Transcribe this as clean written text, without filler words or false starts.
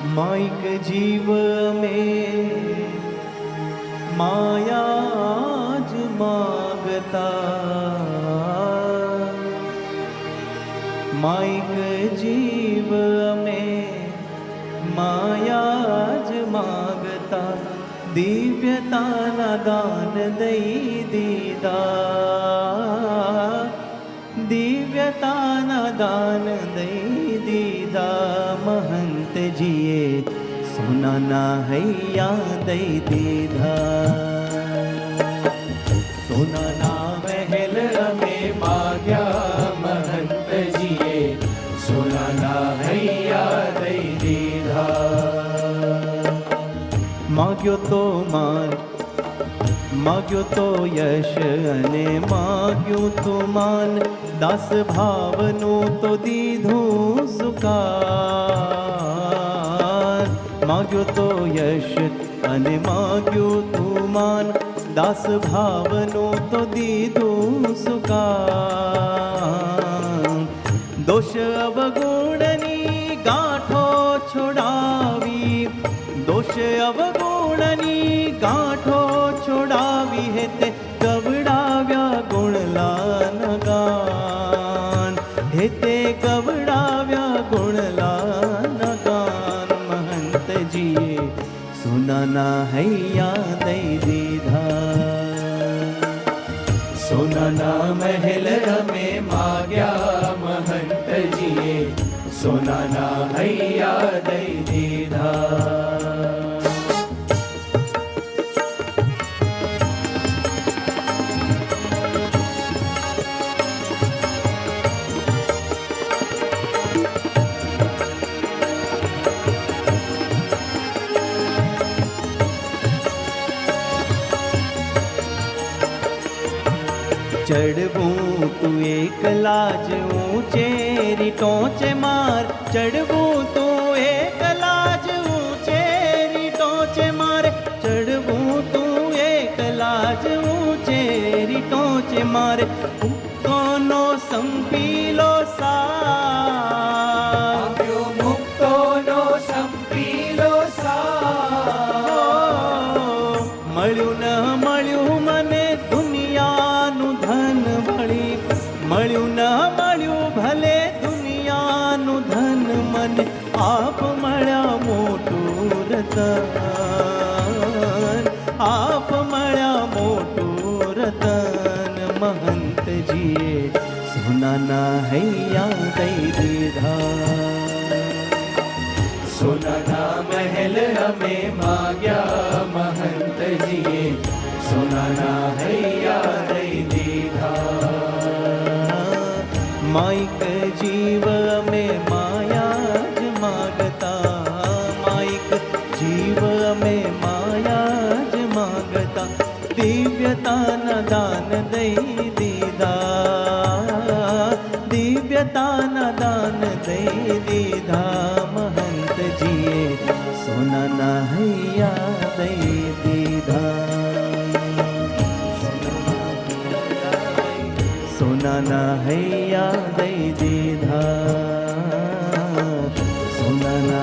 Mic जीव में मायाज मागता, माइक जीव में मायाज मागता, दिव्यता ना दान दई दीदा, दिव्यता ना दान दई दीदा। महंत जिए सोना ना हैया दई दीधा, सोना ना महल में माग्या महंत जिए सोना ना हैया दई दीधा। माग्यो तो मान माग्यो तो यश अने माग्यो तो मान, दास भावनु तो दीधु सुकार। माग्यो तो यश अने माग्यो तो मान, दास भावनु तो दीधु सुकार। दोष अवगुणनी गांठो छोड़ावी, दोष अवगुणनी गांठो छोड़ावी है ते कवड़ाव्या गुणलान गान, हे ते कवड़ाव्या गुणलान गान। महंत जिए सोना ना हैया दई दीधा, सोना ना महल में माग्या महंत जिए सोना ना हैया दई दीधा। चढ़बू तू एकला ज ऊंचे रिटोंचे मार, चढ़बू तू एकला ज ऊंचे रिटोंचे मार, चढ़बू तू एकला ज ऊंचे रिटोंचे मार। मुक्तोनो संपीलो साथ, मुक्तोनो संपीलो साथ। मळ्यु न मळ्यु मने दुनियानु धन भली, मळ्यु न मळ्यु भले दुनियानु धन मन, आप मळ्या मोटू रतन, आप मळ्या मोटू रतन। महंत जिए सोना ना हैया दई दीधा, सोना ना महल हमें माग्या महंत जिए सोना ना हैया दई दीधा। माइक जीव में मायाज मागता, माइक जीव में मायाज मागता, दिव्यता न दान दई दीदा, दिव्यता न दान दई दीधा। महंत जिए सोना ना हैया दई दीधा, सोना ना हैया दई दीधा, सोना ना